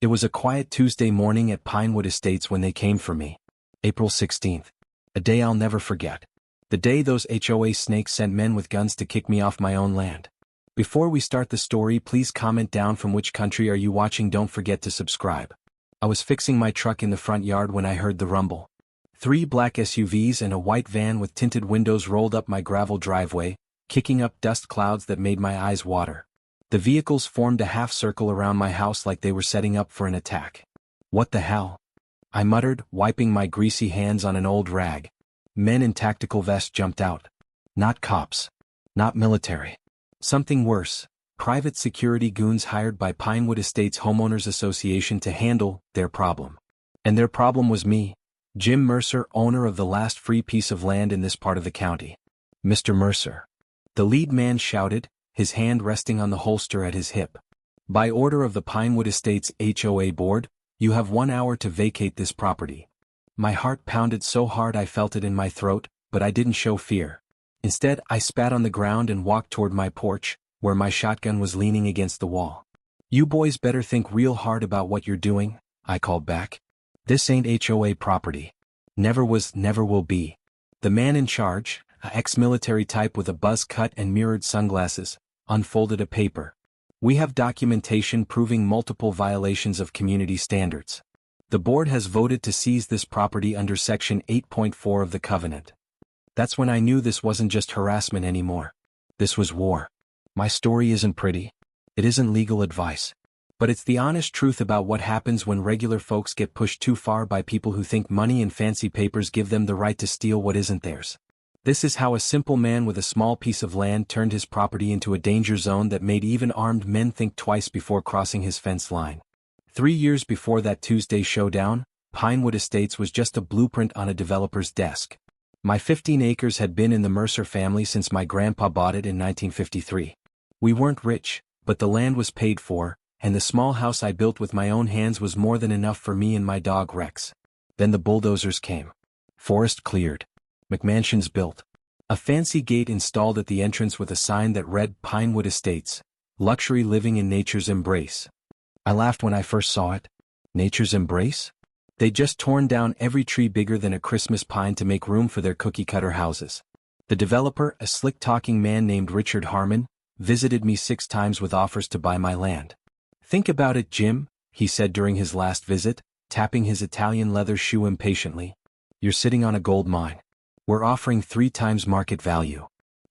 It was a quiet Tuesday morning at Pinewood Estates when they came for me. April 16th. A day I'll never forget. The day those HOA snakes sent men with guns to kick me off my own land. Before we start the story, please comment down from which country are you watching. Don't forget to subscribe. I was fixing my truck in the front yard when I heard the rumble. 3 black SUVs and a white van with tinted windows rolled up my gravel driveway, kicking up dust clouds that made my eyes water. The vehicles formed a half circle around my house like they were setting up for an attack. What the hell? I muttered, wiping my greasy hands on an old rag. Men in tactical vests jumped out. Not cops. Not military. Something worse. Private security goons hired by Pinewood Estates Homeowners Association to handle their problem. And their problem was me, Jim Mercer, owner of the last free piece of land in this part of the county. Mr. Mercer. The lead man shouted, his hand resting on the holster at his hip. By order of the Pinewood Estates HOA board, you have 1 hour to vacate this property. My heart pounded so hard I felt it in my throat, but I didn't show fear. Instead, I spat on the ground and walked toward my porch, where my shotgun was leaning against the wall. You boys better think real hard about what you're doing, I called back. This ain't HOA property. Never was, never will be. The man in charge, an ex-military type with a buzz cut and mirrored sunglasses, unfolded a paper. We have documentation proving multiple violations of community standards. The board has voted to seize this property under Section 8.4 of the Covenant. That's when I knew this wasn't just harassment anymore. This was war. My story isn't pretty. It isn't legal advice. But it's the honest truth about what happens when regular folks get pushed too far by people who think money and fancy papers give them the right to steal what isn't theirs. This is how a simple man with a small piece of land turned his property into a danger zone that made even armed men think twice before crossing his fence line. 3 years before that Tuesday showdown, Pinewood Estates was just a blueprint on a developer's desk. My 15 acres had been in the Mercer family since my grandpa bought it in 1953. We weren't rich, but the land was paid for, and the small house I built with my own hands was more than enough for me and my dog Rex. Then the bulldozers came. Forest cleared. McMansions built. A fancy gate installed at the entrance with a sign that read Pinewood Estates, luxury living in nature's embrace. I laughed when I first saw it. Nature's embrace? They'd just torn down every tree bigger than a Christmas pine to make room for their cookie-cutter houses. The developer, a slick-talking man named Richard Harmon, visited me 6 times with offers to buy my land. Think about it, Jim, he said during his last visit, tapping his Italian leather shoe impatiently. You're sitting on a gold mine. We're offering 3 times market value.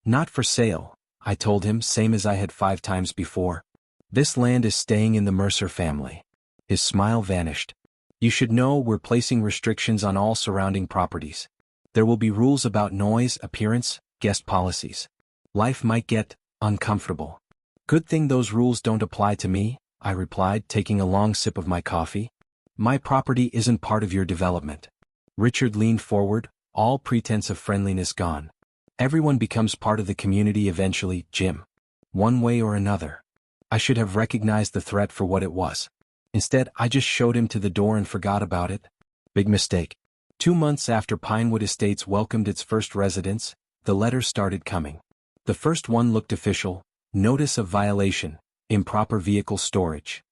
Not for sale, I told him, same as I had 5 times before. This land is staying in the Mercer family. His smile vanished. You should know we're placing restrictions on all surrounding properties. There will be rules about noise, appearance, guest policies. Life might get uncomfortable. Good thing those rules don't apply to me, I replied, taking a long sip of my coffee. My property isn't part of your development. Richard leaned forward, all pretense of friendliness gone. Everyone becomes part of the community eventually, Jim. One way or another. I should have recognized the threat for what it was. Instead, I just showed him to the door and forgot about it. Big mistake. 2 months after Pinewood Estates welcomed its first residents, the letters started coming. The first one looked official: notice of violation, improper vehicle storage.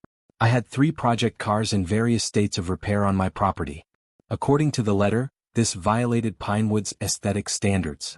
I had 3 project cars in various states of repair on my property. According to the letter, this violated Pinewood's aesthetic standards.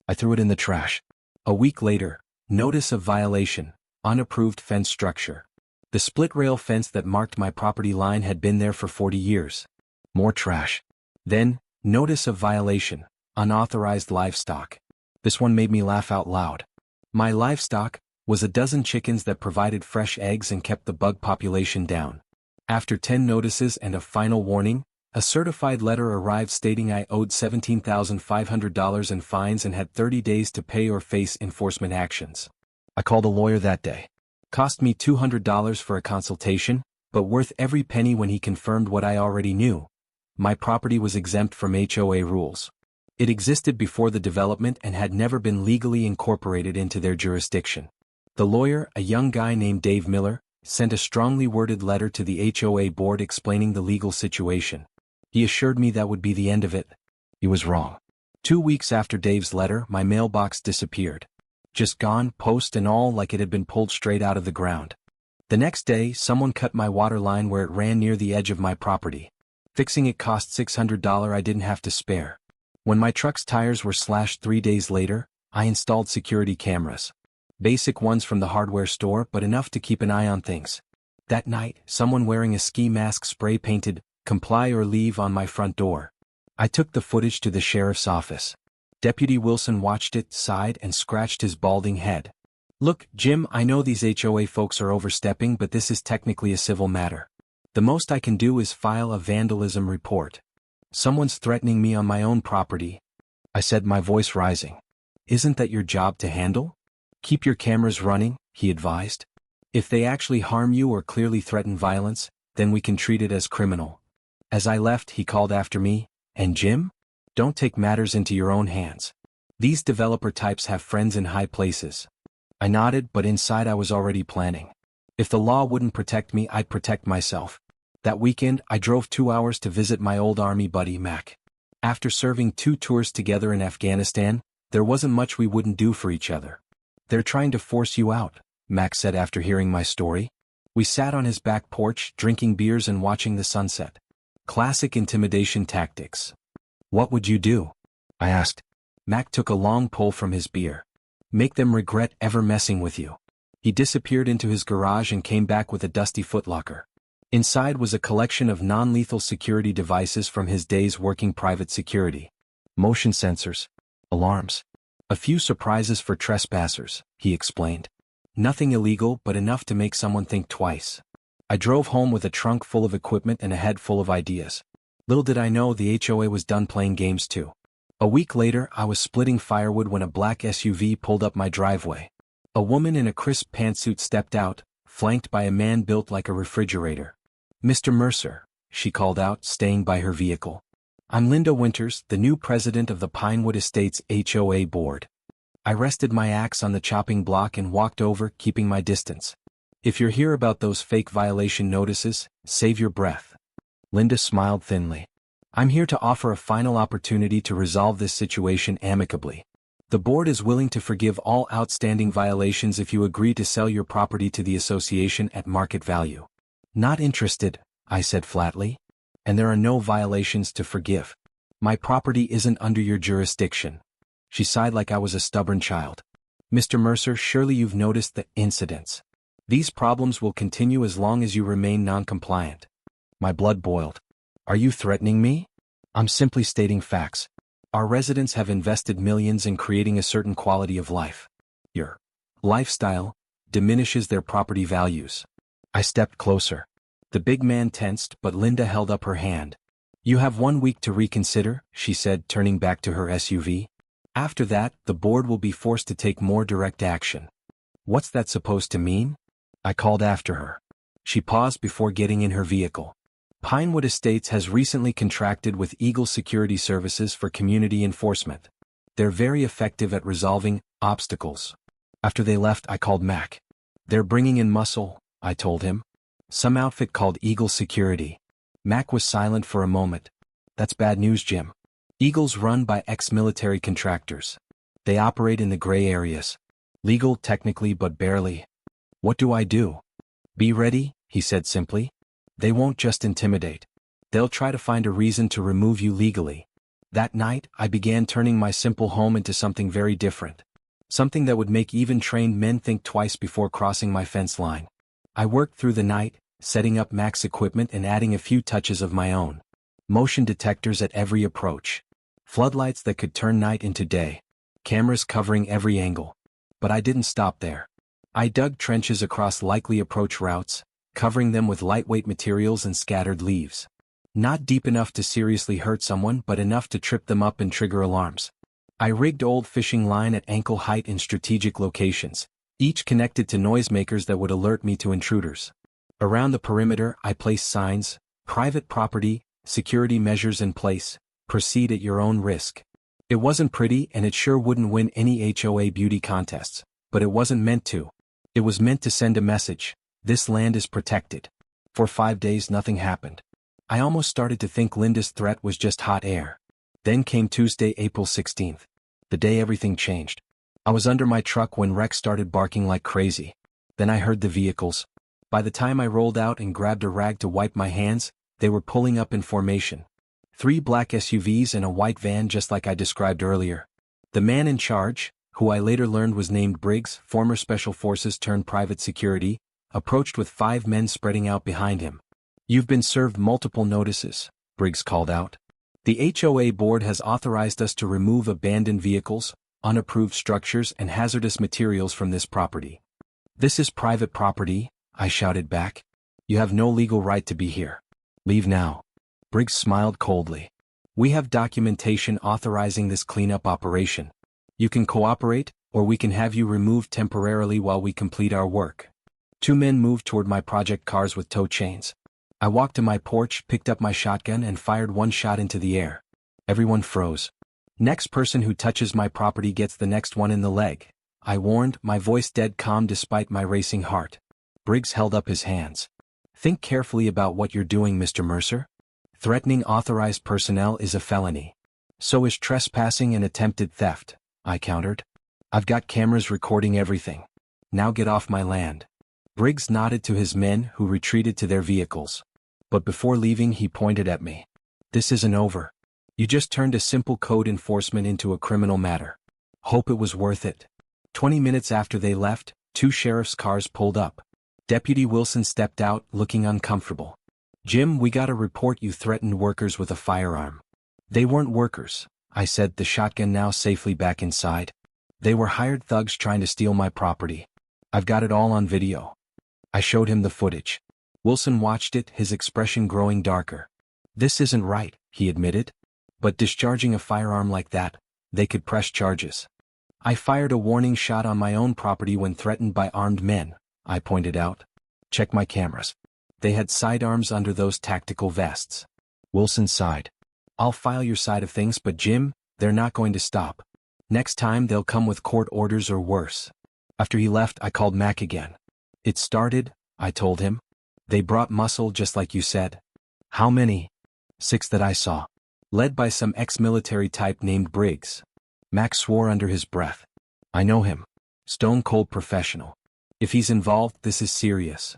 I threw it in the trash. A week later, notice of violation, unapproved fence structure. The split-rail fence that marked my property line had been there for 40 years. More trash. Then, notice of violation, unauthorized livestock. This one made me laugh out loud. My livestock was a dozen chickens that provided fresh eggs and kept the bug population down. After 10 notices and a final warning, a certified letter arrived stating I owed $17,500 in fines and had 30 days to pay or face enforcement actions. I called a lawyer that day. Cost me $200 for a consultation, but worth every penny when he confirmed what I already knew. My property was exempt from HOA rules. It existed before the development and had never been legally incorporated into their jurisdiction. The lawyer, a young guy named Dave Miller, sent a strongly worded letter to the HOA board explaining the legal situation. He assured me that would be the end of it. He was wrong. 2 weeks after Dave's letter, my mailbox disappeared. Just gone, post and all, like it had been pulled straight out of the ground. The next day, someone cut my water line where it ran near the edge of my property. Fixing it cost $600 I didn't have to spare. When my truck's tires were slashed 3 days later, I installed security cameras. Basic ones from the hardware store, but enough to keep an eye on things. That night, someone wearing a ski mask spray-painted, "Comply or leave" on my front door. I took the footage to the sheriff's office. Deputy Wilson watched it, sighed, and scratched his balding head. "Look, Jim, I know these HOA folks are overstepping, but this is technically a civil matter. The most I can do is file a vandalism report. Someone's threatening me on my own property," I said, my voice rising. "Isn't that your job to handle? Keep your cameras running," he advised. "If they actually harm you or clearly threaten violence, then we can treat it as criminal." As I left, he called after me, "And Jim? Don't take matters into your own hands. These developer types have friends in high places." I nodded, but inside I was already planning. If the law wouldn't protect me, I'd protect myself. That weekend, I drove 2 hours to visit my old army buddy, Mac. After serving 2 tours together in Afghanistan, there wasn't much we wouldn't do for each other. "They're trying to force you out," Mac said after hearing my story. We sat on his back porch, drinking beers and watching the sunset. Classic intimidation tactics. "What would you do?" I asked. Mac took a long pull from his beer. "Make them regret ever messing with you." He disappeared into his garage and came back with a dusty footlocker. Inside was a collection of non-lethal security devices from his days working private security. Motion sensors. Alarms. A few surprises for trespassers, he explained. Nothing illegal, but enough to make someone think twice. I drove home with a trunk full of equipment and a head full of ideas. Little did I know the HOA was done playing games too. A week later, I was splitting firewood when a black SUV pulled up my driveway. A woman in a crisp pantsuit stepped out, flanked by a man built like a refrigerator. "Mr. Mercer," she called out, staying by her vehicle. "I'm Linda Winters, the new president of the Pinewood Estates HOA board." I rested my axe on the chopping block and walked over, keeping my distance. "If you're here about those fake violation notices, save your breath." Linda smiled thinly. "I'm here to offer a final opportunity to resolve this situation amicably. The board is willing to forgive all outstanding violations if you agree to sell your property to the association at market value." "Not interested," I said flatly. "And there are no violations to forgive. My property isn't under your jurisdiction." She sighed like I was a stubborn child. "Mr. Mercer, surely you've noticed the incidents. These problems will continue as long as you remain non-compliant." My blood boiled. "Are you threatening me?" "I'm simply stating facts. Our residents have invested millions in creating a certain quality of life. Your lifestyle diminishes their property values." I stepped closer. The big man tensed, but Linda held up her hand. "You have 1 week to reconsider," she said, turning back to her SUV. "After that, the board will be forced to take more direct action." "What's that supposed to mean?" I called after her. She paused before getting in her vehicle. "Pinewood Estates has recently contracted with Eagle Security Services for community enforcement. They're very effective at resolving obstacles." After they left, I called Mac. "They're bringing in muscle," I told him. "Some outfit called Eagle Security." Mac was silent for a moment. "That's bad news, Jim. Eagle's run by ex-military contractors. They operate in the gray areas. Legal technically, but barely." "What do I do?" "Be ready," he said simply. "They won't just intimidate. They'll try to find a reason to remove you legally." That night, I began turning my simple home into something very different. Something that would make even trained men think twice before crossing my fence line. I worked through the night, setting up Mac's equipment and adding a few touches of my own. Motion detectors at every approach. Floodlights that could turn night into day. Cameras covering every angle. But I didn't stop there. I dug trenches across likely approach routes, covering them with lightweight materials and scattered leaves. Not deep enough to seriously hurt someone, but enough to trip them up and trigger alarms. I rigged old fishing line at ankle height in strategic locations, each connected to noisemakers that would alert me to intruders. Around the perimeter, I placed signs, "Private property, security measures in place, proceed at your own risk." It wasn't pretty and it sure wouldn't win any HOA beauty contests, but it wasn't meant to. It was meant to send a message: this land is protected. For 5 days nothing happened. I almost started to think Linda's threat was just hot air. Then came Tuesday, April 16th. The day everything changed. I was under my truck when Rex started barking like crazy. Then I heard the vehicles. By the time I rolled out and grabbed a rag to wipe my hands, they were pulling up in formation. 3 black SUVs and a white van just like I described earlier. The man in charge, who I later learned was named Briggs, former Special Forces turned private security, approached with 5 men spreading out behind him. "You've been served multiple notices," Briggs called out. "The HOA board has authorized us to remove abandoned vehicles, unapproved structures and hazardous materials from this property." "This is private property," I shouted back. "You have no legal right to be here. Leave now." Briggs smiled coldly. "We have documentation authorizing this cleanup operation. You can cooperate, or we can have you removed temporarily while we complete our work." 2 men moved toward my project cars with tow chains. I walked to my porch, picked up my shotgun and fired 1 shot into the air. Everyone froze. "Next person who touches my property gets the next one in the leg," I warned, my voice dead calm despite my racing heart. Briggs held up his hands. "Think carefully about what you're doing, Mr. Mercer. Threatening authorized personnel is a felony. So is trespassing and attempted theft," I countered. "I've got cameras recording everything. Now get off my land." Briggs nodded to his men who retreated to their vehicles. But before leaving he pointed at me. "This isn't over. You just turned a simple code enforcement into a criminal matter. Hope it was worth it." 20 minutes after they left, 2 sheriff's cars pulled up. Deputy Wilson stepped out, looking uncomfortable. "Jim, we got a report you threatened workers with a firearm." "They weren't workers," I said, the shotgun now safely back inside. "They were hired thugs trying to steal my property. I've got it all on video." I showed him the footage. Wilson watched it, his expression growing darker. "This isn't right," he admitted. "But discharging a firearm like that, they could press charges." "I fired a warning shot on my own property when threatened by armed men," I pointed out. "Check my cameras. They had sidearms under those tactical vests." Wilson sighed. "I'll file your side of things, but Jim, they're not going to stop. Next time they'll come with court orders or worse." After he left, I called Mac again. "It started," I told him. "They brought muscle just like you said." "How many?" "6 that I saw. Led by some ex-military type named Briggs." Mac swore under his breath. "I know him. Stone-cold professional. If he's involved, this is serious."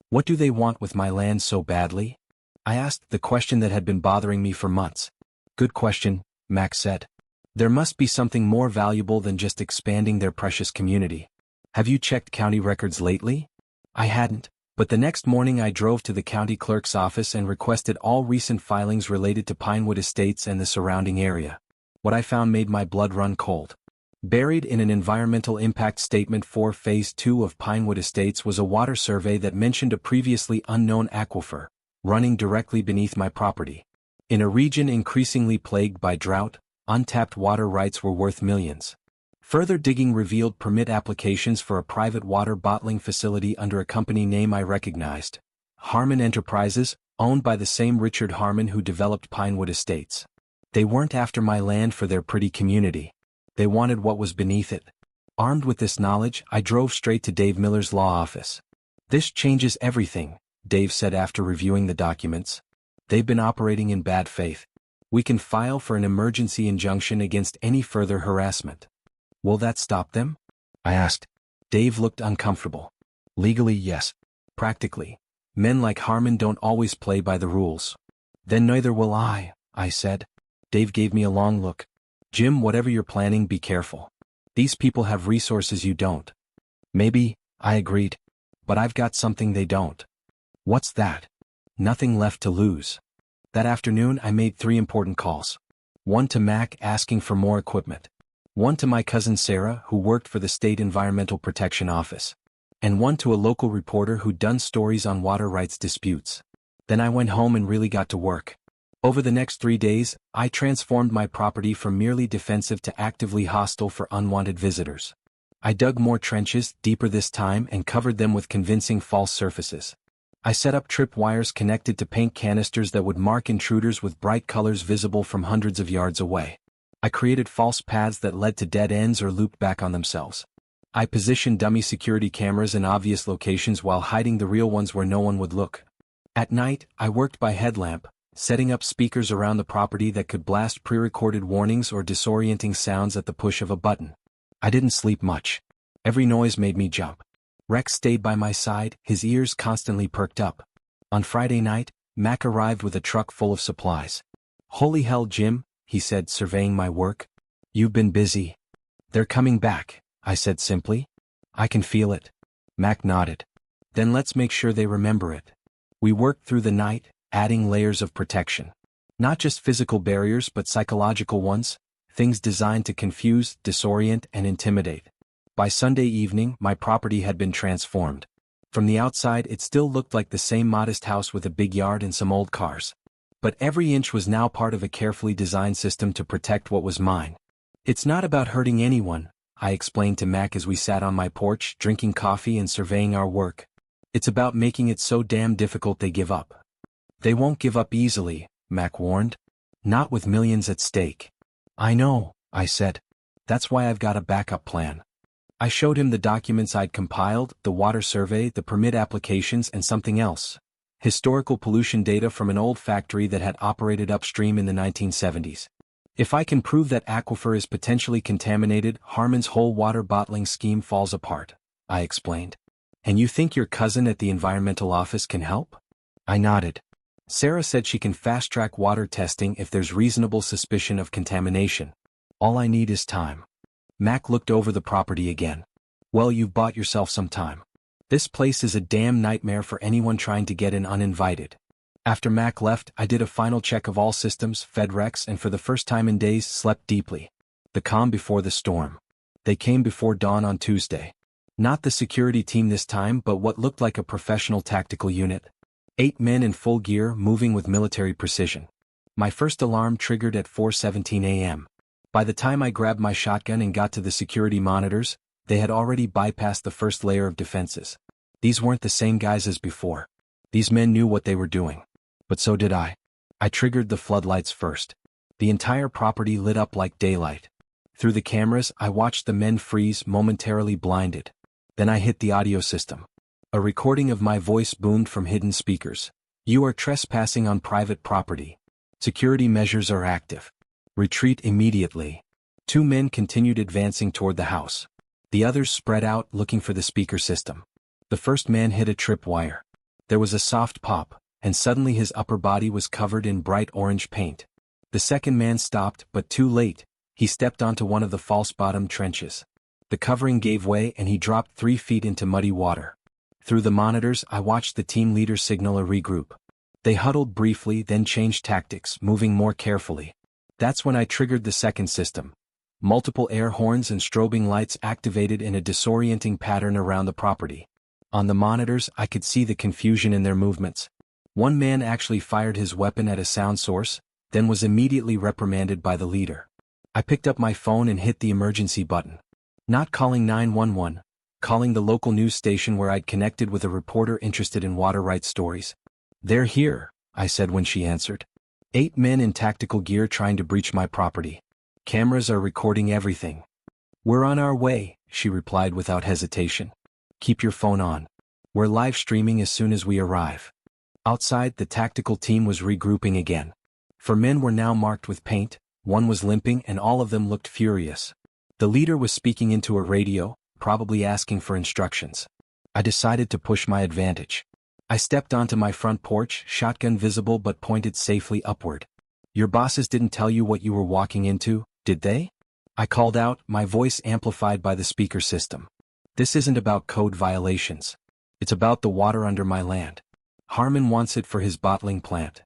"What do they want with my land so badly?" I asked, the question that had been bothering me for months. "Good question," Mac said. "There must be something more valuable than just expanding their precious community. Have you checked county records lately?" I hadn't, but the next morning I drove to the county clerk's office and requested all recent filings related to Pinewood Estates and the surrounding area. What I found made my blood run cold. Buried in an environmental impact statement for Phase 2 of Pinewood Estates was a water survey that mentioned a previously unknown aquifer, running directly beneath my property. In a region increasingly plagued by drought, untapped water rights were worth millions. Further digging revealed permit applications for a private water bottling facility under a company name I recognized. Harmon Enterprises, owned by the same Richard Harmon who developed Pinewood Estates. They weren't after my land for their pretty community. They wanted what was beneath it. Armed with this knowledge, I drove straight to Dave Miller's law office. "This changes everything," Dave said after reviewing the documents. "They've been operating in bad faith. We can file for an emergency injunction against any further harassment." "Will that stop them?" I asked. Dave looked uncomfortable. "Legally, yes. Practically, men like Harmon don't always play by the rules." "Then neither will I," I said. Dave gave me a long look. "Jim, whatever you're planning, be careful. These people have resources you don't." "Maybe," I agreed. "But I've got something they don't." "What's that?" "Nothing left to lose." That afternoon I made 3 important calls. One to Mac asking for more equipment. One to my cousin Sarah, who worked for the State Environmental Protection Office. And one to a local reporter who'd done stories on water rights disputes. Then I went home and really got to work. Over the next 3 days, I transformed my property from merely defensive to actively hostile for unwanted visitors. I dug more trenches, deeper this time, and covered them with convincing false surfaces. I set up trip wires connected to paint canisters that would mark intruders with bright colors visible from hundreds of yards away. I created false paths that led to dead ends or looped back on themselves. I positioned dummy security cameras in obvious locations while hiding the real ones where no one would look. At night, I worked by headlamp, setting up speakers around the property that could blast pre-recorded warnings or disorienting sounds at the push of a button. I didn't sleep much. Every noise made me jump. Rex stayed by my side, his ears constantly perked up. On Friday night, Mac arrived with a truck full of supplies. "Holy hell, Jim," he said, surveying my work. "You've been busy." "They're coming back," I said simply. "I can feel it." Mac nodded. "Then let's make sure they remember it." We worked through the night, adding layers of protection. Not just physical barriers but psychological ones, things designed to confuse, disorient, and intimidate. By Sunday evening, my property had been transformed. From the outside it still looked like the same modest house with a big yard and some old cars. But every inch was now part of a carefully designed system to protect what was mine. "It's not about hurting anyone," I explained to Mac as we sat on my porch, drinking coffee and surveying our work. "It's about making it so damn difficult they give up." "They won't give up easily," Mac warned. "Not with millions at stake." "I know," I said. "That's why I've got a backup plan." I showed him the documents I'd compiled, the water survey, the permit applications, and something else. Historical pollution data from an old factory that had operated upstream in the 1970s. "If I can prove that aquifer is potentially contaminated, Harmon's whole water bottling scheme falls apart," I explained. "And you think your cousin at the environmental office can help?" I nodded. "Sarah said she can fast-track water testing if there's reasonable suspicion of contamination. All I need is time." Mac looked over the property again. "Well, you've bought yourself some time. This place is a damn nightmare for anyone trying to get in uninvited." After Mac left, I did a final check of all systems, fed Rex, and for the first time in days slept deeply. The calm before the storm. They came before dawn on Tuesday. Not the security team this time, but what looked like a professional tactical unit. 8 men in full gear, moving with military precision. My first alarm triggered at 4:17 a.m. By the time I grabbed my shotgun and got to the security monitors, they had already bypassed the first layer of defenses. These weren't the same guys as before. These men knew what they were doing. But so did I. I triggered the floodlights first. The entire property lit up like daylight. Through the cameras, I watched the men freeze, momentarily blinded. Then I hit the audio system. A recording of my voice boomed from hidden speakers. "You are trespassing on private property. Security measures are active. Retreat immediately." 2 men continued advancing toward the house. The others spread out, looking for the speaker system. The first man hit a tripwire. There was a soft pop, and suddenly his upper body was covered in bright orange paint. The second man stopped, but too late. He stepped onto one of the false-bottom trenches. The covering gave way and he dropped 3 feet into muddy water. Through the monitors, I watched the team leader signal a regroup. They huddled briefly, then changed tactics, moving more carefully. That's when I triggered the second system. Multiple air horns and strobing lights activated in a disorienting pattern around the property. On the monitors, I could see the confusion in their movements. One man actually fired his weapon at a sound source, then was immediately reprimanded by the leader. I picked up my phone and hit the emergency button. Not calling 911, calling the local news station where I'd connected with a reporter interested in water rights stories. "They're here," I said when she answered. 8 men in tactical gear trying to breach my property. Cameras are recording everything. "We're on our way," she replied without hesitation. "Keep your phone on. We're live streaming as soon as we arrive." Outside, the tactical team was regrouping again. 4 men were now marked with paint, 1 was limping, and all of them looked furious. The leader was speaking into a radio, probably asking for instructions. I decided to push my advantage. I stepped onto my front porch, shotgun visible but pointed safely upward. "Your bosses didn't tell you what you were walking into, did they?" I called out, my voice amplified by the speaker system. "This isn't about code violations. It's about the water under my land. Harmon wants it for his bottling plant."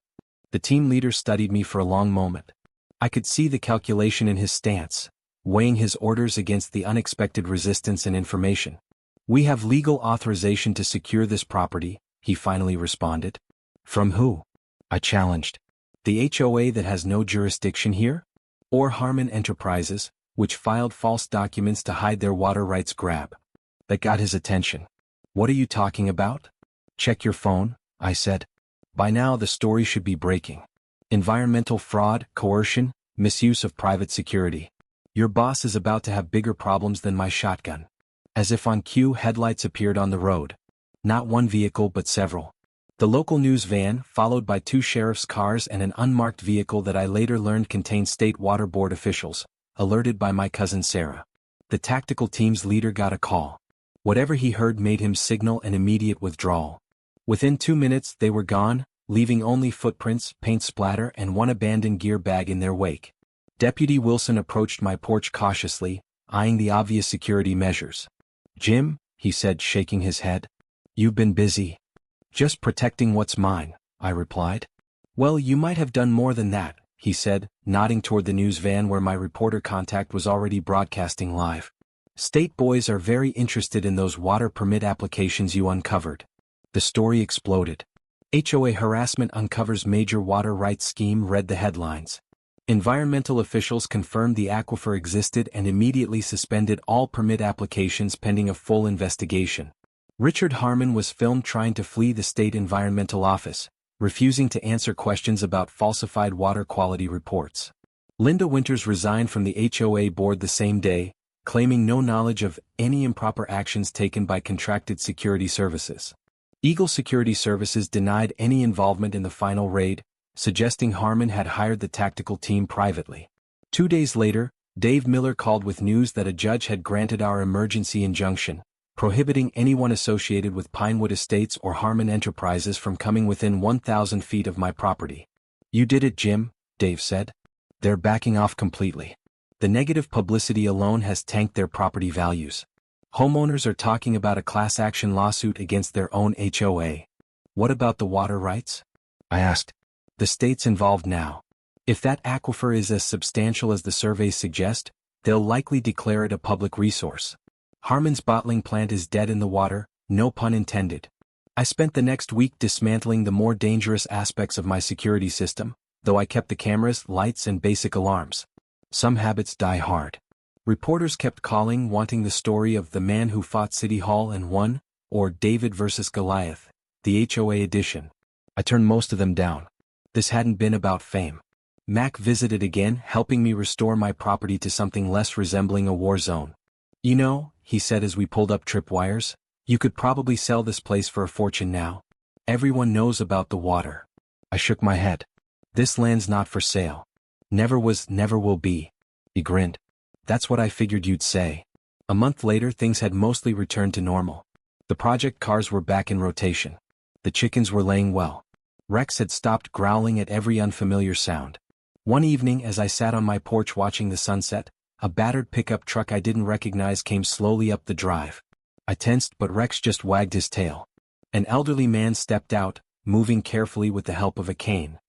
The team leader studied me for a long moment. I could see the calculation in his stance, weighing his orders against the unexpected resistance and information. "We have legal authorization to secure this property," he finally responded. "From who?" I challenged. "The HOA that has no jurisdiction here? Or Harmon Enterprises, which filed false documents to hide their water rights grab?" That got his attention. "What are you talking about?" "Check your phone," I said. By now the story should be breaking. Environmental fraud, coercion, misuse of private security. Your boss is about to have bigger problems than my shotgun. As if on cue, headlights appeared on the road. Not one vehicle but several. The local news van, followed by 2 sheriff's cars and an unmarked vehicle that I later learned contained state water board officials, alerted by my cousin Sarah. The tactical team's leader got a call. Whatever he heard made him signal an immediate withdrawal. Within 2 minutes they were gone, leaving only footprints, paint splatter and one abandoned gear bag in their wake. Deputy Wilson approached my porch cautiously, eyeing the obvious security measures. "Jim," he said, shaking his head. "You've been busy." "Just protecting what's mine," I replied. "Well, you might have done more than that," he said, nodding toward the news van where my reporter contact was already broadcasting live. "State boys are very interested in those water permit applications you uncovered." The story exploded. "HOA harassment uncovers major water rights scheme," read the headlines. Environmental officials confirmed the aquifer existed and immediately suspended all permit applications pending a full investigation. Richard Harmon was filmed trying to flee the state environmental office, refusing to answer questions about falsified water quality reports. Linda Winters resigned from the HOA board the same day, claiming no knowledge of any improper actions taken by contracted security services. Eagle Security Services denied any involvement in the final raid, suggesting Harmon had hired the tactical team privately. 2 days later, Dave Miller called with news that a judge had granted our emergency injunction, prohibiting anyone associated with Pinewood Estates or Harmon Enterprises from coming within 1,000 feet of my property. "You did it, Jim," Dave said. "They're backing off completely. The negative publicity alone has tanked their property values. Homeowners are talking about a class action lawsuit against their own HOA. What about the water rights?" I asked. "The state's involved now. If that aquifer is as substantial as the surveys suggest, they'll likely declare it a public resource. Harmon's bottling plant is dead in the water, no pun intended." I spent the next week dismantling the more dangerous aspects of my security system, though I kept the cameras, lights and basic alarms. Some habits die hard. Reporters kept calling wanting the story of The Man Who Fought City Hall and Won, or David vs. Goliath, the HOA edition. I turned most of them down. This hadn't been about fame. Mac visited again, helping me restore my property to something less resembling a war zone. "You know," he said as we pulled up tripwires, "you could probably sell this place for a fortune now. Everyone knows about the water." I shook my head. "This land's not for sale. Never was, never will be." He grinned. "That's what I figured you'd say." A month later things had mostly returned to normal. The project cars were back in rotation. The chickens were laying well. Rex had stopped growling at every unfamiliar sound. One evening as I sat on my porch watching the sunset, a battered pickup truck I didn't recognize came slowly up the drive. I tensed but Rex just wagged his tail. An elderly man stepped out, moving carefully with the help of a cane.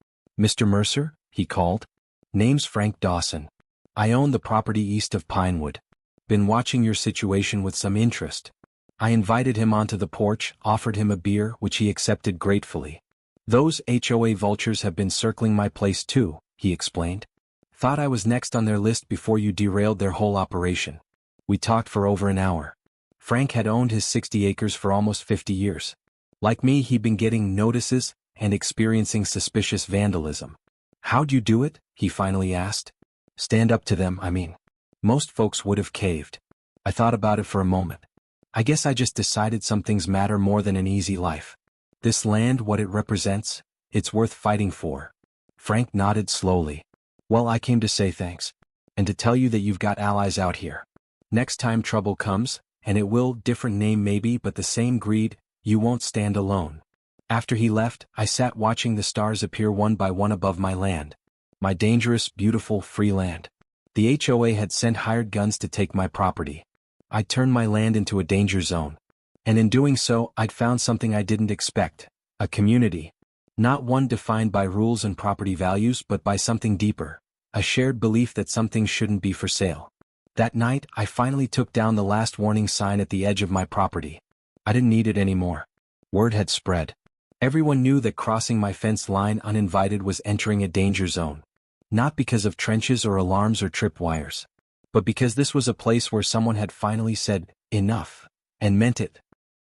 "Mr. Mercer?" he called. "Name's Frank Dawson. I own the property east of Pinewood. Been watching your situation with some interest." I invited him onto the porch, offered him a beer, which he accepted gratefully. "Those HOA vultures have been circling my place too," he explained. "Thought I was next on their list before you derailed their whole operation." We talked for over an hour. Frank had owned his 60 acres for almost 50 years. Like me, he'd been getting notices and experiencing suspicious vandalism. "How'd you do it?" he finally asked. "Stand up to them, I mean. Most folks would have caved." I thought about it for a moment. I guess I just decided some things matter more than an easy life. This land, what it represents, it's worth fighting for. Frank nodded slowly. "Well, I came to say thanks. And to tell you that you've got allies out here. Next time trouble comes, and it will, different name maybe but the same greed, you won't stand alone." After he left, I sat watching the stars appear one by one above my land. My dangerous, beautiful, free land. The HOA had sent hired guns to take my property. I'd turned my land into a danger zone. And in doing so, I'd found something I didn't expect. A community. Not one defined by rules and property values but by something deeper. A shared belief that some things shouldn't be for sale. That night, I finally took down the last warning sign at the edge of my property. I didn't need it anymore. Word had spread. Everyone knew that crossing my fence line uninvited was entering a danger zone. Not because of trenches or alarms or tripwires. But because this was a place where someone had finally said, enough. And meant it.